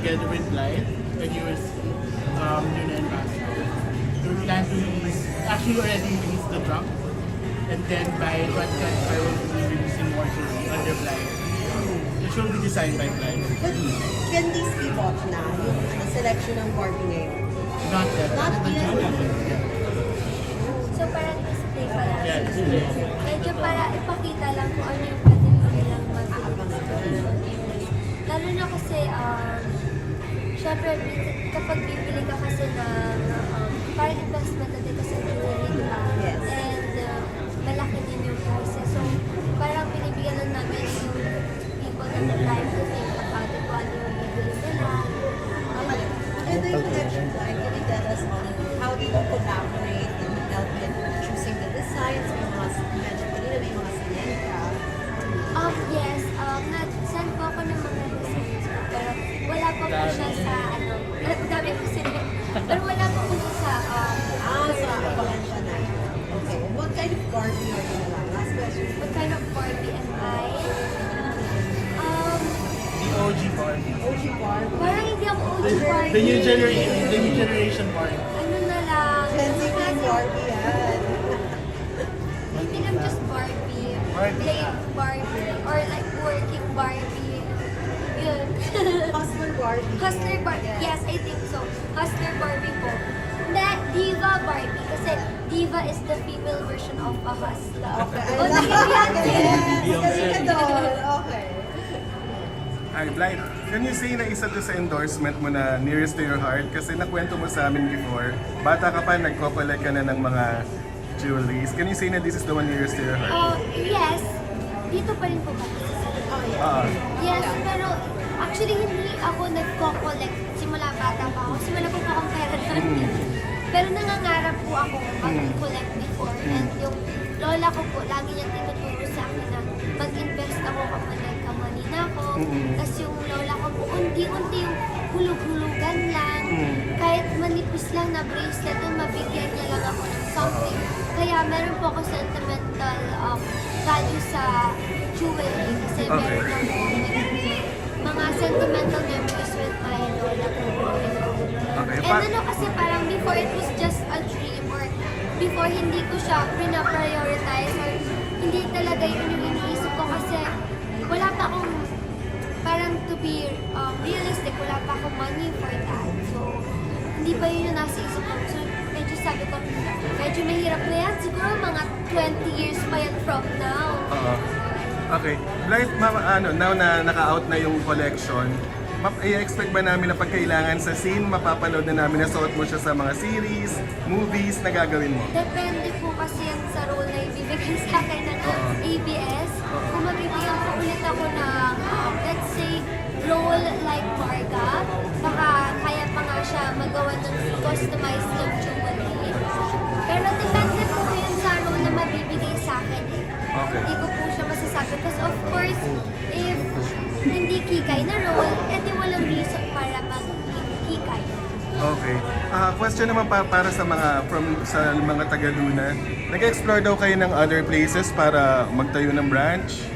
together with Blythe when he was Luna and Basco. We plan to release, actually already released the drunk, and then by 2025 we'll be releasing more jewelry under Blythe. It will be designed by Blythe. But can this be bought na? Yung selection ng Barbie ngayon? Not yet. Not The yet. jewelry. So parang display pa lang. Yeah, display. Medyo para ipakita lang kung ano yung pwede nilang mabilis. Lalo na kasi, syempre, kapag bibili ka kasi ng parang investment na dito sa jewelry, di ba? Yes. And malaki din yung prices. So parang binibigyan lang namin yung people na the time to think about it, kung ano yung bibili nila. Ito yung collection line. Can you tell us how do you collaborate and help in choosing the designs? May mga mention kanina, may mga sinenta. Yes, nag-send po ako ng mga designs ko, pero wala pa po siya sa, dami po sila. Pero wala pa po siya sa, So abangan siya na. Okay. What kind of Barbie are you na? Last question. what kind of Barbie am I? The OG Barbie. OG Barbie. Parang hindi ako OG Barbie. The new generation Barbie. Ano na lang? Gen Z kind Barbie yan. Hindi lang just Barbie. Barbie. Plain Barbie. Or like working Barbie. Yun. Hustler Barbie. Hustler Barbie. Yes, I think so. Hustler Barbie po. Hindi, Diva Barbie. Kasi Diva is the female version of a hustler. Okay. I Oh, love Beyonce. Yes. Kasi ka doon. Okay. Hi, Blythe. Can you say na isa to sa endorsement mo na nearest to your heart? Kasi nakwento mo sa amin before, bata ka pa, nagko-collect ka na ng mga jewelries. Can you say na this is the one nearest to your heart? Yes. Dito pa rin po ba? Oh, yeah. Yes, pero actually hindi ako nagko-collect simula bata pa ako. Simula po akong pera doon. Pero nangangarap po ako mag-collect before. And yung lola ko po, lagi niyang tinuturo sa akin na mag-invest ako kapag nagkamali na ako. Tapos yung lola ko po, unti-unti yung hulug-hulugan lang. Kahit manipis lang na bracelet, yung mabigyan niya lang ako ng something. Kaya meron po ako sentimental value sa jewelry. Kasi meron ako mga sentimental memories with my lola ko. Okay, And ano kasi parang before it was just a dream or before hindi ko siya pina-prioritize or hindi talaga yun yung iniisip ko kasi wala pa akong parang to be realistic, wala pa akong money for that. So, hindi pa yun yung nasa isip ko. So, medyo sabi ko, medyo mahirap na yan. Siguro mga 20 years pa yan from now. Okay. Blythe, now na naka-out na yung collection, i-expect ba namin na pagkailangan sa scene, mapapanood na namin na suot mo siya sa mga series, movies na gagawin mo? Depende po kasi yan sa role na ibibigay sa akin ng ABS. Kung mabibigyan ko ulit ako ng, let's say, role like Marga, baka kaya pa nga siya magawa ng customized ng jewelry. Pero depende po yun sa role na mabibigay sa akin. Okay. Hindi ko po siya masasabi. Because of course, if hindi kikay na role, edi walang reason para mag-kikay. Okay. Question naman para sa mga taga-Luna. Nag-explore daw kayo ng other places para magtayo ng branch?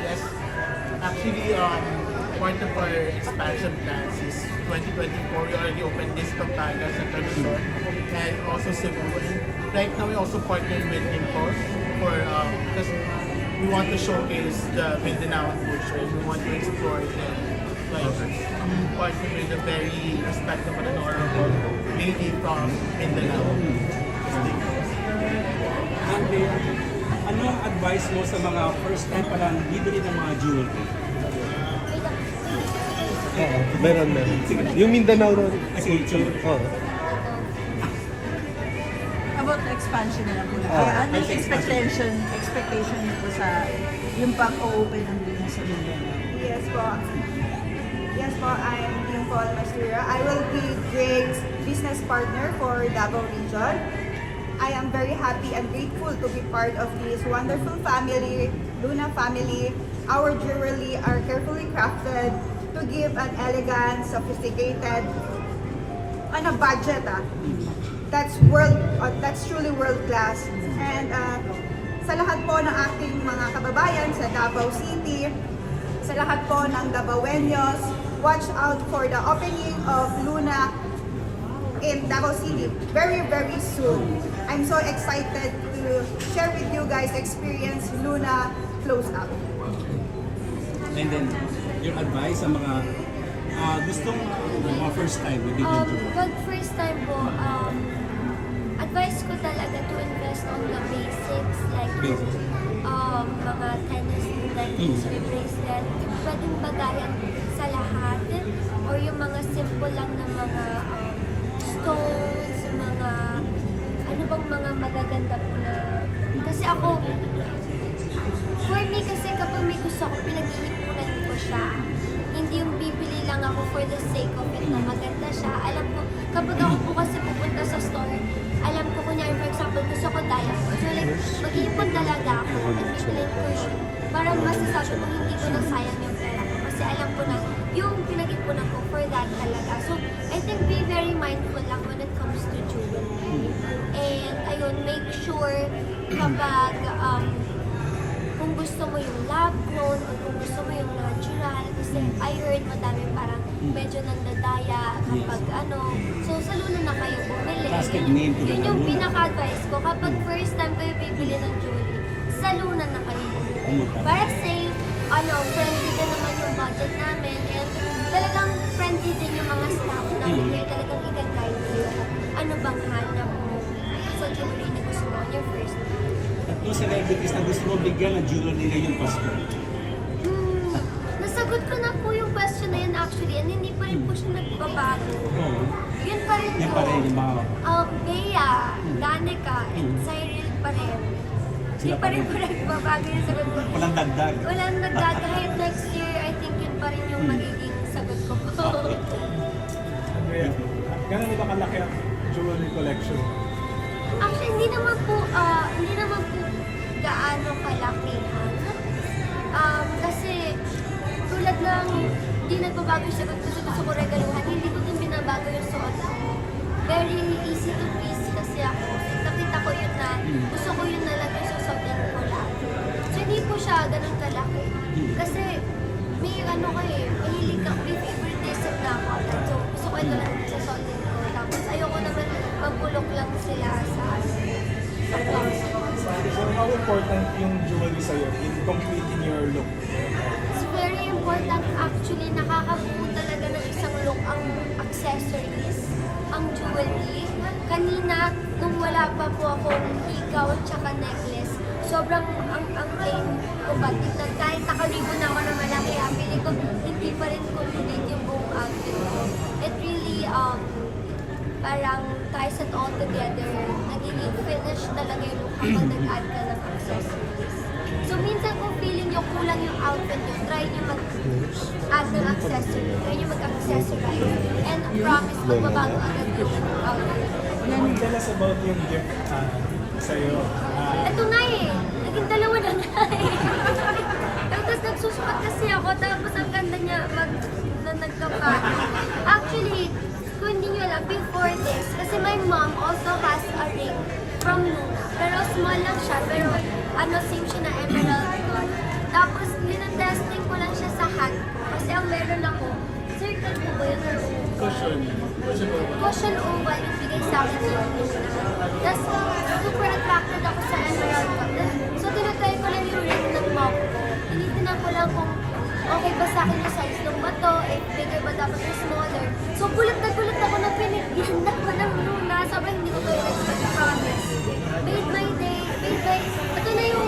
Yes. Actually, part of our expansion plans is 2024. We already opened this Pampanga Central Resort and also Cebu. And right now, we also partnered with Impulse for because we want to showcase the Mindanao culture. We want to explore them. Like, we partner with a very respectable and honorable lady from Mindanao. Andre, anong advice mo sa mga first time pa lang bibili ng mga jewelry? Oo, meron. Yung Mindanao ron. Culture? Oo. About the expansion na lang po. Ah. Ano yung expectation niyo po sa yung pag-open ng business sa Mindanao? Yes po, I'm yung Paul Mastura. I will be Greg's business partner for Davao Region. I am very happy and grateful to be part of this wonderful family, Luna family. Our jewelry are carefully crafted to give an elegant, sophisticated, on a budget. That's truly world class. And sa lahat po ng aking mga kababayan sa Davao City, sa lahat po ng Davaoenos, watch out for the opening of Luna in Davao City very, very soon. I'm so excited to share with you guys experience Luna close up. And then, your advice sa mga gustong mga first time with Big Jewel? Pag first time po, advice ko talaga to invest on the basics like Basics. mga tennis necklace or bracelet, pwedeng bagayan sa lahat, or yung mga simple lang na mga stones, mga ano bang mga magaganda po na, kasi ako, for me kasi kapag may gusto ko, pinag-iipunan ko siya. Hindi yung bibili lang ako for the sake of it na maganda siya. Alam ko, kapag ako po kasi pupunta sa store, alam ko kunyari, for example, gusto ko diamond. So like, mag-iipon talaga ako at bibilin ko yun. Parang masasabi ko, hindi ko nasayang yung pera ko. Kasi alam ko na yung pinag-ipunan ko for that talaga. So, I think be very mindful lang when it comes to jewelry. And ayun, make sure kapag kung gusto mo yung lab grown o kung gusto mo yung natural, kasi I heard madami parang medyo nandadaya kapag so sa Luna na kayo bumili. Trusted name to Yun the yung Luna. pinaka-advice ko, kapag first time kayo bibili ng jewelry, sa Luna na kayo bumili. Pumunta. Para safe, friendly din naman yung budget namin, and talagang friendly din yung mga staff namin, kaya talagang i-guide kayo kung ano bang hanap mo sa jewelry na gusto mo on your first time. Tatlong celebrities na gusto mo bigyan ng jewelry ngayong Pasko. Nasagot ko na po yung question na yun actually, and hindi pa rin po siya nagbabago. Oo. Yun pa rin Yan po. pa rin yung mga... Bea, Danica, and Cyril pa rin. Hindi Sila pa pa rin rin. po nagbabago yung sagot ko. Walang dagdag. Walang nagdag. Kahit next year, I think yun pa rin yung magiging sagot ko po. Andrea, gano'n ba kalaki ang jewelry collection? Actually, hindi naman po gaano kalakihan. Kasi tulad ng hindi nagbabago yung sagot ko kasi gusto ko regaluhan, hindi ko din binabago yung suot ko. Very easy to please kasi ako. Nakita ko yun na gusto ko yun na lang yung susuotin ko lang. So hindi po siya ganun kalaki. Kasi may mahilig ako, may favoritism na ako. So gusto ko ito lang susuotin ko. Tapos ayoko naman magbulok lang sila sa So how important yung jewelry sa'yo in completing your look? It's very important actually, nakakabuo talaga ng isang look ang accessories, ang jewelry. Kanina, nung wala pa po akong ikaw at saka necklace, sobrang ang plain ko ba, kahit nakaligo na ako na malaki, feeling ko hindi pa rin complete yung buong outfit ko. It really, parang ties it all together, nagiging finish talaga yung look kapag nag-add ka ng accessories. So minsan kung feeling nyo kulang yung outfit nyo, try nyo mag-add ng accessory, try nyo mag-accessorize, and promise magbabago agad yung outfit. Ano tell us about yung gift sa'yo? Ito nga naging dalawa na nga Tapos nagsusukat kasi ako, tapos ang ganda niya na nagkapati. Actually, kung hindi nyo alam, before this, kasi my mom also has a ring from Luna. Pero small lang siya, pero same siya na emerald gold. Tapos, dinatesting ko lang siya sa hand ko. Kasi ang meron ako, circle ko ba yun? Cushion. Cushion over. Cushion oval yung bigay sa akin ng Luna. Tapos, super attracted ako sa emerald gold. So, tinatry ko lang yung ring ng mom ko. Tinitingnan ko lang kung okay ba sa akin yung size ng bato, if bigger ba dapat yung smaller. So, gulat ako na pinigyan na ko ng Luna. Sobrang hindi ko kayo nag-promise. Made my day, ito na yung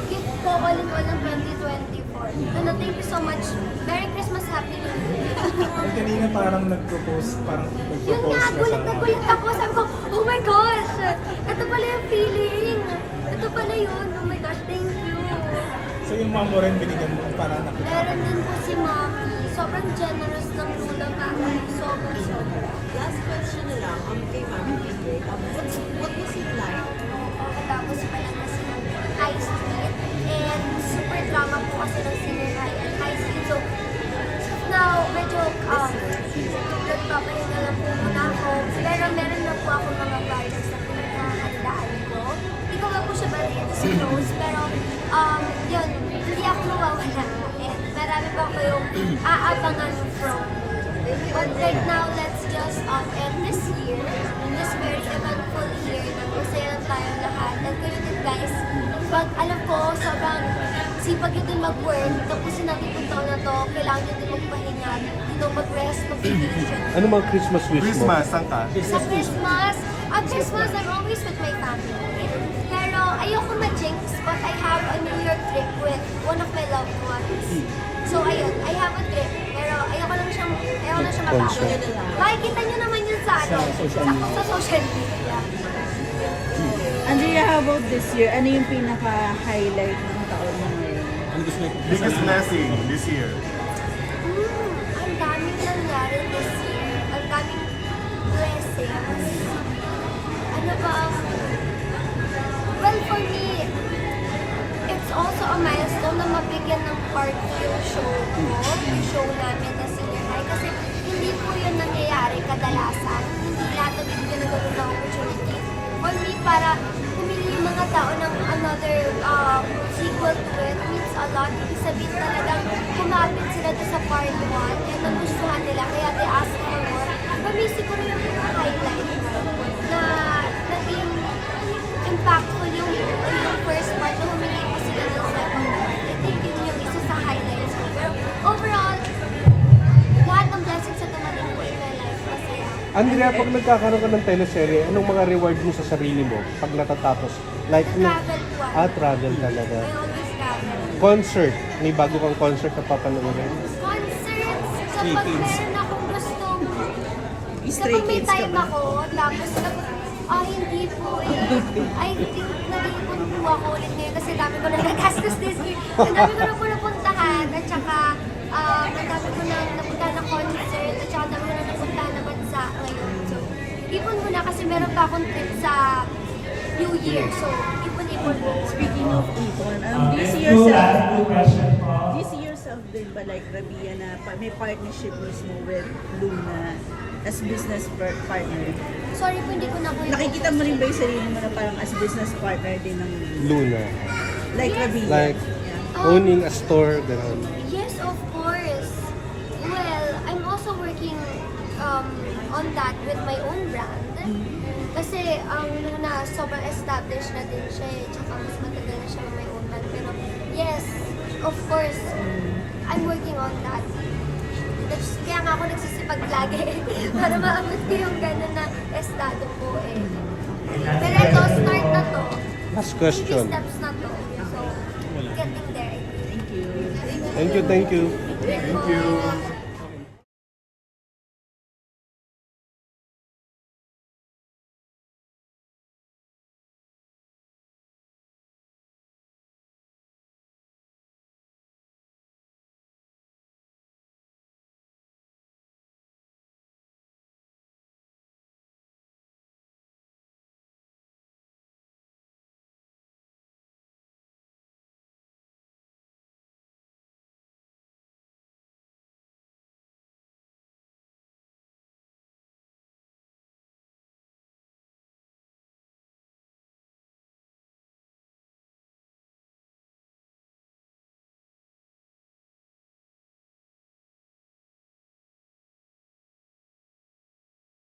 gift ko all in all ng 2024. Thank you so much. Merry Christmas, Happy New Year. Kanina parang nag-propose Yun nga, ka gulat ako. Sabi ko, oh my gosh! Ito pala yung feeling. Ito pala yun. Oh my gosh, thank you. So yung mom mo rin binigyan mo para nakita. Meron din po si Mommy. Sobrang generous ng Luna Mami. Sobrang. Last question na lang, kay Mami Peter. What was it like? Pagkatapos pala kasi ng high street. And super drama po kasi ng senior high and high street. So now, medyo nagpapahinga lang po muna ako. Pero meron na po ako mga vibes na pinaghahandaan ko. Hindi ko nga po siya disclose, pero yun, hindi ako mawawala. And marami pa ko yung inaabangan from me. But right now, let's just end this year, this very eventful year na masaya lang tayo lahat. And kayo din guys, pag alam ko, sobrang sipag nyo din mag-work, tapusin natin yung taon na to, kailangan nyo din magpahinga, mag-rest, mag-vacation. Ano mga Christmas wish mo? Christmas, saan ka? Sa Christmas, at Christmas, I'm always with my family. Pero ayoko ma-jinx, but I have a New Year trip with one of my loved ones. So ayun, I have a trip, pero ayoko lang siyang matapos. Makikita niyo naman yun sa sa social media. Andrea, how about this year? Ano yung pinaka-highlight ng taon mo ngayon? Ano gusto mo? Biggest blessing this year? Ang daming nangyari this year. Ang daming blessings. Ano ba ang... Well, for me, it's also a milestone na mabigyan ng part yung show ko, yung show namin na Senior High. Kasi hindi po yun nangyayari kadalasan. Hindi lahat ng bibigyan ng ganun na opportunity. For me, para pumili yung mga tao ng another sequel to it means a lot. Ibig sabihin talagang kumapit sila doon sa part 1 and nagustuhan nila. Kaya they ask for more. For me, siguro yung highlight na naging impactful yung first part na humingi ko sila ng second part. I think yun yung isa sa highlights ko. Pero overall, lahat ng blessings na dumating ko in my life, masaya. Andrea, pag nagkakaroon ka ng teleserye, anong mga reward mo sa sarili mo pag natatapos? Like, Travel po. travel talaga. I always travel. Concert, may bago kang concert na papanoorin. Concerts, kapag meron akong gustong, Stray kapag may Kids ka time ba? ako, tapos hindi po eh. I think nag-iipon po ako ulit ngayon kasi dami ko na nagastos this year. Ang dami ko na po napuntahan at saka ang dami ko na napuntahan ng concert at saka ang dami ko na napuntahan na bansa ngayon. So, ipon muna kasi meron pa akong trip sa New Year. So, ipon-ipon po. Speaking of ipon, this year self din ba like Rabia na may partnership mo with Luna as business partner? Sorry po, hindi ko na po Nakikita mo rin ba yung sarili mo na parang as business partner din ng Luna. like Rabia? Like, Yeah. owning a store, gano'n. Yes, of course. Well, I'm also working on that with my own brand. Kasi ang Luna, sobrang established na din siya eh. Tsaka mas matagal na siya ng my own brand. Pero yes, of course, I'm working on that. Kaya nga ako nagsisipag lagi para maabot ko yung gano'n na estado ko eh. Pero ito, start na to. Last question. Baby steps na to. So, getting there. Thank you. Thank you, thank you. Thank you.